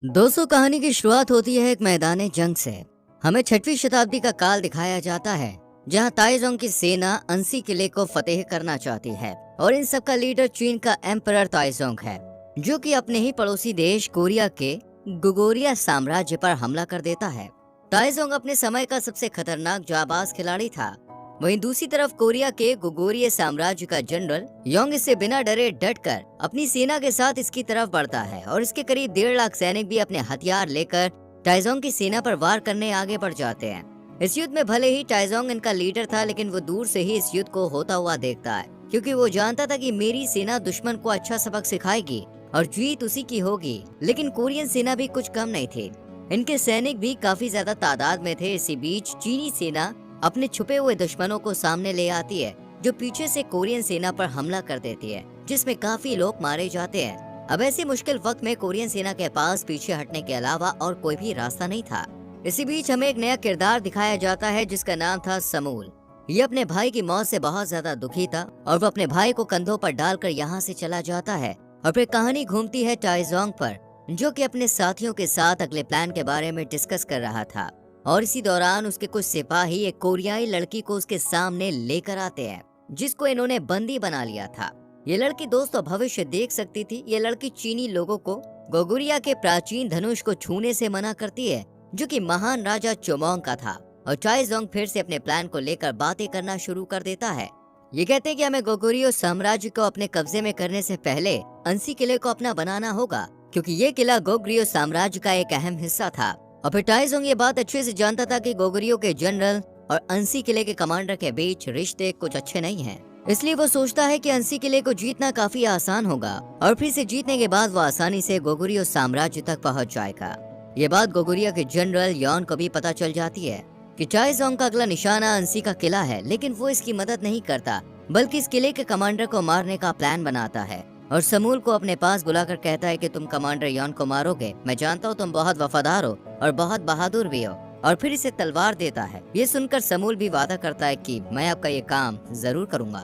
दोस्तों, कहानी की शुरुआत होती है एक मैदान जंग से। हमें 6वीं शताब्दी का काल दिखाया जाता है, जहां ताइजोंग की सेना अंसी किले को फतेह करना चाहती है और इन सब का लीडर चीन का एम्परर ताइजोंग है, जो कि अपने ही पड़ोसी देश कोरिया के गोगोरिया साम्राज्य पर हमला कर देता है। ताइजोंग अपने समय का सबसे खतरनाक जाबाज खिलाड़ी था। वहीं दूसरी तरफ कोरिया के गोगोरिया साम्राज्य का जनरल योंग इससे बिना डरे डटकर अपनी सेना के साथ इसकी तरफ बढ़ता है और इसके करीब 1.5 लाख सैनिक भी अपने हथियार लेकर ताइजोंग की सेना पर वार करने आगे बढ़ जाते हैं। इस युद्ध में भले ही ताइजोंग इनका लीडर था, लेकिन वो दूर से ही इस युद्ध को होता हुआ देखता है, क्योंकि वो जानता था कि मेरी सेना दुश्मन को अच्छा सबक सिखाएगी और जीत उसी की होगी। लेकिन कोरियन सेना भी कुछ कम नहीं थी। इनके सैनिक भी काफी ज्यादा तादाद में थे। इसी बीच चीनी सेना अपने छुपे हुए दुश्मनों को सामने ले आती है, जो पीछे से कोरियन सेना पर हमला कर देती है, जिसमें काफी लोग मारे जाते हैं। अब ऐसे मुश्किल वक्त में कोरियन सेना के पास पीछे हटने के अलावा और कोई भी रास्ता नहीं था। इसी बीच हमें एक नया किरदार दिखाया जाता है, जिसका नाम था समूल। ये अपने भाई की मौत से बहुत ज्यादा दुखी था और वो अपने भाई को कंधों पर डालकर यहाँ से चला जाता है। और फिर कहानी घूमती है ताइजोंग पर, जो कि अपने साथियों के साथ अगले प्लान के बारे में डिस्कस कर रहा था। और इसी दौरान उसके कुछ सिपाही एक कोरियाई लड़की को उसके सामने लेकर आते हैं, जिसको इन्होंने बंदी बना लिया था। ये लड़की दोस्तों भविष्य देख सकती थी। ये लड़की चीनी लोगों को गोगुरिया के प्राचीन धनुष को छूने से मना करती है, जो कि महान राजा चोमोंग का था। और ताइजोंग फिर से अपने प्लान को लेकर बातें करना शुरू कर देता है। ये कहते हैं कि हमें गोगुरियो साम्राज्य को अपने कब्जे में करने से पहले अंसी किले को अपना बनाना होगा, क्योंकि ये किला गोगुरियो साम्राज्य का एक अहम हिस्सा था। और फिर ताइजोंग ये बात अच्छे से जानता था कि गोगुरियो के जनरल और अंसी किले के कमांडर के बीच रिश्ते कुछ अच्छे नहीं हैं। इसलिए वो सोचता है कि अंसी किले को जीतना काफी आसान होगा और फिर से जीतने के बाद वो आसानी से गोगुरियो साम्राज्य तक पहुंच जाएगा। ये बात गोगुरिया के जनरल यॉन को भी पता चल जाती है कि ताइजोंग का अगला निशाना अंसी का किला है, लेकिन वो इसकी मदद नहीं करता, बल्कि इस किले के कमांडर को मारने का प्लान बनाता है। और समूल को अपने पास बुलाकर कहता है कि तुम कमांडर यॉन को मारोगे। मैं जानता हूँ तुम बहुत वफादार हो और बहुत बहादुर भी हो। और फिर इसे तलवार देता है। ये सुनकर समूल भी वादा करता है कि मैं आपका ये काम जरूर करूंगा।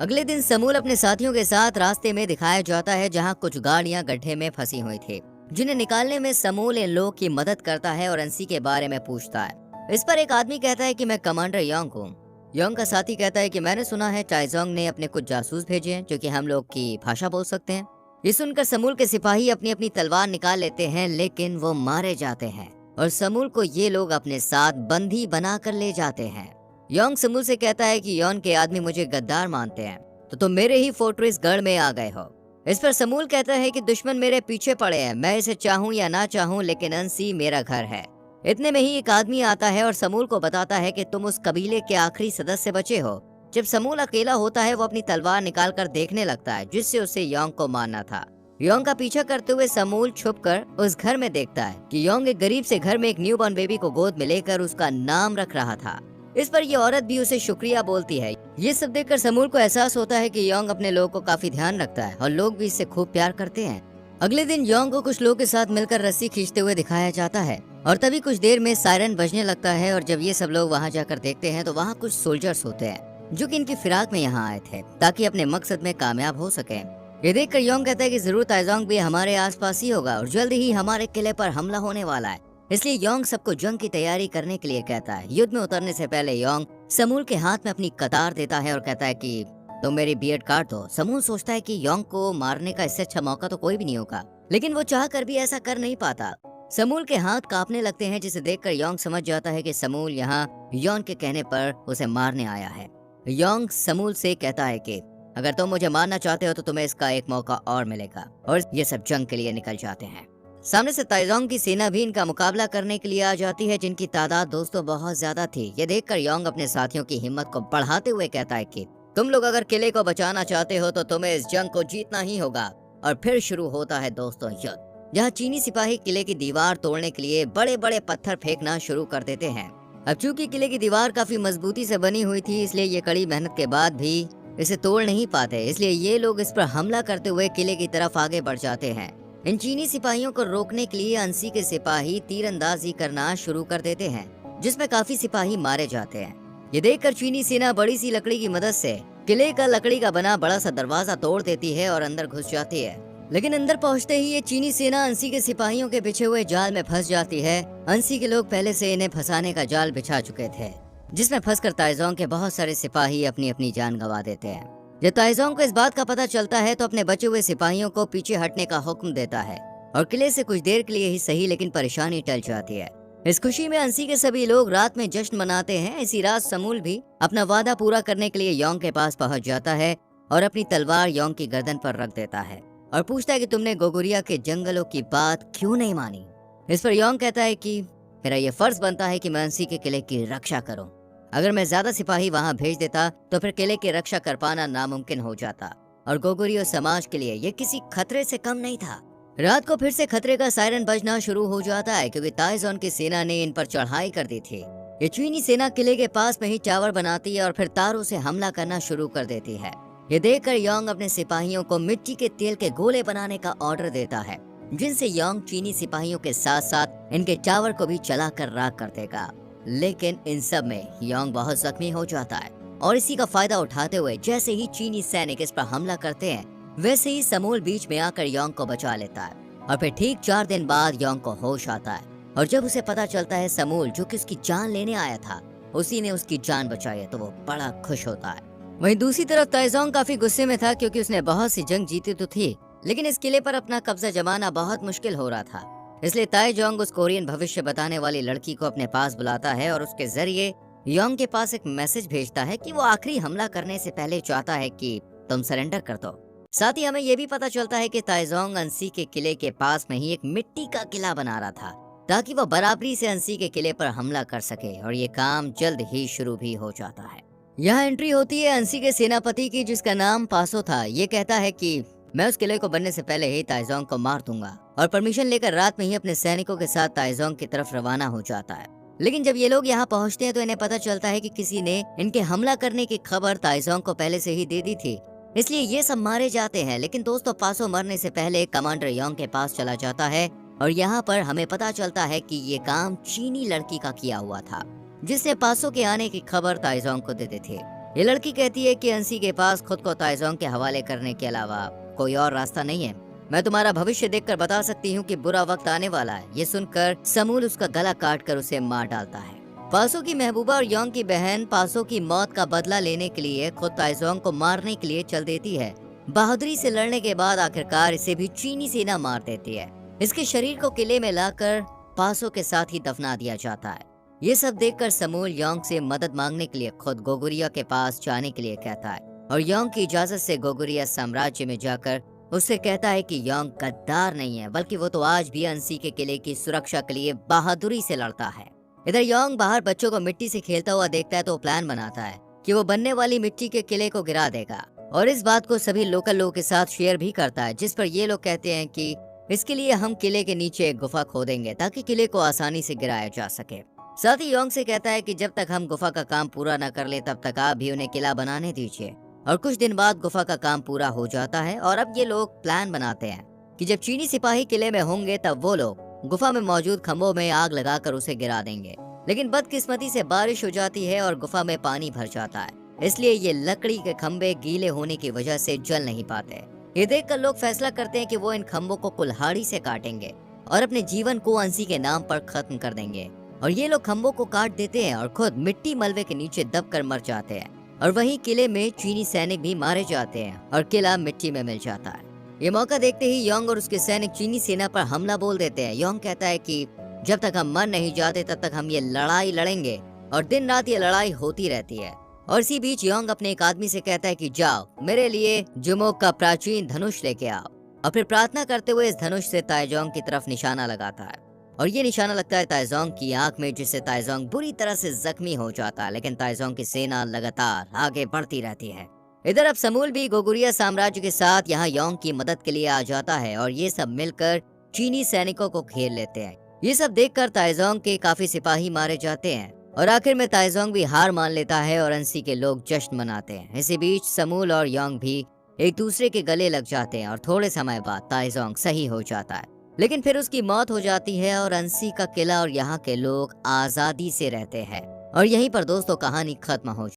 अगले दिन समूल अपने साथियों के साथ रास्ते में दिखाया जाता है, जहाँ कुछ गाड़ियाँ गड्ढे में फंसी हुई थी, जिन्हें निकालने में समूल इन लोगों की मदद करता है और अंसी के बारे में पूछता है। इस पर एक आदमी कहता है कि मैं कमांडर योंग हूँ। योंग का साथी कहता है कि मैंने सुना है ताइजोंग ने अपने कुछ जासूस भेजे हैं, जो कि हम लोग की भाषा बोल सकते हैं। ये सुनकर समूल के सिपाही अपनी अपनी तलवार निकाल लेते हैं, लेकिन वो मारे जाते हैं और समूल को ये लोग अपने साथ बंदी बनाकर ले जाते हैं। योंग समूल से कहता है कि योन के आदमी मुझे गद्दार मानते हैं, तो तुम मेरे ही फोर्ट्रेस गढ़ में आ गए हो। इस पर समूल कहता है कि दुश्मन मेरे पीछे पड़े हैं, मैं इसे चाहूँ या ना चाहूँ, लेकिन अंसी मेरा घर है। इतने में ही एक आदमी आता है और समूल को बताता है कि तुम उस कबीले के आखिरी सदस्य बचे हो। जब समूल अकेला होता है, वो अपनी तलवार निकाल कर देखने लगता है, जिससे उसे योंग को मारना था। योंग का पीछा करते हुए समूल छुपकर उस घर में देखता है कि योंग एक गरीब से घर में एक न्यूबॉर्न बेबी को गोद में लेकर उसका नाम रख रहा था। इस पर ये औरत भी उसे शुक्रिया बोलती है। ये सब देखकर समूल को एहसास होता है कि योंग अपने लोगों को काफी ध्यान रखता है और लोग भी इससे खूब प्यार करते हैं। अगले दिन योंग को कुछ लोगों के साथ मिलकर रस्सी खींचते हुए दिखाया जाता है और तभी कुछ देर में सायरन बजने लगता है। और जब ये सब लोग वहाँ जाकर देखते हैं तो वहाँ कुछ सोल्जर्स होते हैं, जो कि इनकी फिराक में यहाँ आए थे ताकि अपने मकसद में कामयाब हो सके। ये देखकर योंग कहता है कि जरूर ताइजोंग भी हमारे आसपास ही होगा और जल्द ही हमारे किले पर हमला होने वाला है। इसलिए योंग सबको जंग की तैयारी करने के लिए कहता है। युद्ध में उतरने से पहले योंग समूल के हाथ में अपनी कतार देता है और कहता है कि तुम मेरी बियर्ड काट दो। समूल सोचता है कि योंग को मारने का इससे अच्छा मौका तो कोई भी नहीं होगा, लेकिन वो चाह कर भी ऐसा कर नहीं पाता। समूल के हाथ कांपने लगते हैं, जिसे देखकर योंग समझ जाता है कि समूल यहाँ योन के कहने पर उसे मारने आया है। योंग समूल से कहता है कि अगर तुम मुझे मारना चाहते हो तो तुम्हें इसका एक मौका और मिलेगा। और ये सब जंग के लिए निकल जाते हैं। सामने से ताइजोंग की सेना भी इनका मुकाबला करने के लिए आ जाती है, जिनकी तादाद दोस्तों बहुत ज्यादा थी। ये देखकर योंग अपने साथियों की हिम्मत को बढ़ाते हुए कहता है कि तुम लोग अगर किले को बचाना चाहते हो तो तुम्हें इस जंग को जीतना ही होगा। और फिर शुरू होता है दोस्तों युद्ध, जहाँ चीनी सिपाही किले की दीवार तोड़ने के लिए बड़े बड़े पत्थर फेंकना शुरू कर देते हैं। अब चूंकि किले की दीवार काफी मजबूती से बनी हुई थी, इसलिए ये कड़ी मेहनत के बाद भी इसे तोड़ नहीं पाते। इसलिए ये लोग इस पर हमला करते हुए किले की तरफ आगे बढ़ जाते हैं। इन चीनी सिपाहियों को रोकने के लिए अंसी के सिपाही तीरंदाजी करना शुरू कर देते हैं, जिसमें काफी सिपाही मारे जाते हैं। ये देखकर चीनी सेना बड़ी सी लकड़ी की मदद से किले का लकड़ी का बना बड़ा सा दरवाजा तोड़ देती है और अंदर घुस जाती है। लेकिन अंदर पहुंचते ही ये चीनी सेना अंसी के सिपाहियों के बिछे हुए जाल में फंस जाती है। अंसी के लोग पहले से इन्हें फंसाने का जाल बिछा चुके थे, जिसमें फंसकर ताइजोंग के बहुत सारे सिपाही अपनी अपनी जान गंवा देते हैं। जब ताइजोंग को इस बात का पता चलता है तो अपने बचे हुए सिपाहियों को पीछे हटने का हुक्म देता है और किले से कुछ देर के लिए ही सही लेकिन परेशानी टल जाती है। इस खुशी में अंसी के सभी लोग रात में जश्न मनाते हैं। इसी रात समूल भी अपना वादा पूरा करने के लिए योंग के पास पहुंच जाता है और अपनी तलवार योंग की गर्दन पर रख देता है और पूछता है कि तुमने गोगुरिया के जंगलों की बात क्यों नहीं मानी। इस पर योंग कहता है कि मेरा ये फर्ज बनता है कि मैं अंसी के किले की रक्षा करूं। अगर मैं ज्यादा सिपाही वहां भेज देता तो फिर किले की रक्षा कर पाना नामुमकिन हो जाता और गोगुरिया समाज के लिए ये किसी खतरे से कम नहीं था। रात को फिर से खतरे का सायरन बजना शुरू हो जाता है क्योंकि ताइजोंग की सेना ने इन पर चढ़ाई कर दी थी। ये चीनी सेना किले के पास में ही टावर बनाती है और फिर तारों से हमला करना शुरू कर देती है। ये देखकर योंग अपने सिपाहियों को मिट्टी के तेल के गोले बनाने का ऑर्डर देता है, जिनसे योंग चीनी सिपाहियों के साथ साथ इनके टावर को भी चलाकर राख कर देगा। लेकिन इन सब में योंग बहुत जख्मी हो जाता है और इसी का फायदा उठाते हुए जैसे ही चीनी सैनिक इस पर हमला करते हैं वैसे ही समूल बीच में आकर योंग को बचा लेता है और फिर ठीक 4 दिन बाद योंग को होश आता है और जब उसे पता चलता है समूल जो कि उसकी जान लेने आया था उसी ने उसकी जान बचाई है तो वो बड़ा खुश होता है। वहीं दूसरी तरफ ताइजोंग काफी गुस्से में था क्योंकि उसने बहुत सी जंग जीती तो थी लेकिन इस किले पर अपना कब्जा जमाना बहुत मुश्किल हो रहा था। इसलिए ताइजोंग उस कोरियन भविष्य बताने वाली लड़की को अपने पास बुलाता है और उसके जरिए योंग के पास एक मैसेज भेजता है कि वो आखिरी हमला करने से पहले चाहता है कि तुम सरेंडर कर दो। साथ ही हमें ये भी पता चलता है कि ताइजोंग अंसी के किले के पास में ही एक मिट्टी का किला बना रहा था ताकि वो बराबरी से अंसी के किले पर हमला कर सके और ये काम जल्द ही शुरू भी हो जाता है। यहाँ एंट्री होती है अंसी के सेनापति की जिसका नाम पासो था। ये कहता है कि मैं उस किले को बनने से पहले ही ताइजोंग को मार दूंगा और परमिशन लेकर रात में ही अपने सैनिकों के साथ ताइजोंग की तरफ रवाना हो जाता है। लेकिन जब ये लोग यहाँ पहुँचते हैं तो इन्हें पता चलता है कि किसी ने इनके हमला करने की खबर ताइजोंग को पहले से ही दे दी थी, इसलिए ये सब मारे जाते हैं। लेकिन दोस्तों पासो मरने से पहले कमांडर योंग के पास चला जाता है और यहाँ पर हमें पता चलता है कि ये काम चीनी लड़की का किया हुआ था जिसने पासो के आने की खबर ताइजोंग को दे दी थी। ये लड़की कहती है कि अंसी के पास खुद को ताइजोंग के हवाले करने के अलावा कोई और रास्ता नहीं है। मैं तुम्हारा भविष्य देखकर बता सकती हूँ कि बुरा वक्त आने वाला है। ये सुनकर समूल उसका गला काट कर उसे मार डालता है। पासो की महबूबा और योंग की बहन पासो की मौत का बदला लेने के लिए खुद ताइजोंग को मारने के लिए चल देती है। बहादुरी से लड़ने के बाद आखिरकार इसे भी चीनी सेना मार देती है। इसके शरीर को किले में लाकर पासो के साथ ही दफना दिया जाता है। ये सब देखकर समूल योंग से मदद मांगने के लिए खुद गोगुरिया के पास जाने के लिए कहता है और योंग की इजाजत से गोगुरिया साम्राज्य में जाकर उससे कहता है कि योंग गद्दार नहीं है बल्कि वो तो आज भी अंसी के किले की सुरक्षा के लिए बहादुरी से लड़ता है। इधर योंग बाहर बच्चों को मिट्टी से खेलता हुआ देखता है तो प्लान बनाता है कि वो बनने वाली मिट्टी के किले को गिरा देगा और इस बात को सभी लोकल लोगों के साथ शेयर भी करता है, जिस पर ये लोग कहते हैं कि इसके लिए हम किले के नीचे एक गुफा खोदेंगे ताकि किले को आसानी से गिराया जा सके। साथ ही योंग से कहता है कि जब तक हम गुफा का काम पूरा न कर ले तब तक आप भी उन्हें किला बनाने दीजिए। और कुछ दिन बाद गुफा का काम पूरा हो जाता है और अब ये लोग प्लान बनाते हैं कि जब चीनी सिपाही किले में होंगे तब वो लोग गुफा में मौजूद खंभों में आग लगाकर उसे गिरा देंगे। लेकिन बदकिस्मती से बारिश हो जाती है और गुफा में पानी भर जाता है, इसलिए ये लकड़ी के खंभे गीले होने की वजह से जल नहीं पाते। ये देखकर लोग फैसला करते हैं कि वो इन खंभों को कुल्हाड़ी से काटेंगे और अपने जीवन को अंसी के नाम पर खत्म कर देंगे। और ये लोग खंभों को काट देते हैं और खुद मिट्टी मलबे के नीचे दबकर मर जाते हैं और वहीं किले में चीनी सैनिक भी मारे जाते हैं और किला मिट्टी में मिल जाता है। ये मौका देखते ही योंग और उसके सैनिक चीनी सेना पर हमला बोल देते हैं। योंग कहता है कि जब तक हम मर नहीं जाते तब तक हम ये लड़ाई लड़ेंगे और दिन रात ये लड़ाई होती रहती है। और इसी बीच योंग अपने एक आदमी से कहता है कि जाओ मेरे लिए जुमोक का प्राचीन धनुष लेके आओ और फिर प्रार्थना करते हुए इस धनुष से ताइजोंग की तरफ निशाना लगाता है और ये निशाना लगता है ताइजोंग की आंख में, जिससे ताइजोंग बुरी तरह से जख्मी हो जाता है। लेकिन ताइजोंग की सेना लगातार आगे बढ़ती रहती है। इधर अब समूल भी गोगुरिया साम्राज्य के साथ यहाँ योंग की मदद के लिए आ जाता है और ये सब मिलकर चीनी सैनिकों को घेर लेते हैं। ये सब देखकर ताइजोंग के काफी सिपाही मारे जाते हैं और आखिर में ताइजोंग भी हार मान लेता है और अंसी के लोग जश्न मनाते हैं। इसी बीच समूल और योंग भी एक दूसरे के गले लग जाते हैं और थोड़े समय बाद ताइजोंग सही हो जाता है, लेकिन फिर उसकी मौत हो जाती है और अंसी का किला और यहाँ के लोग आजादी से रहते हैं। और यहीं पर दोस्तों कहानी खत्म हो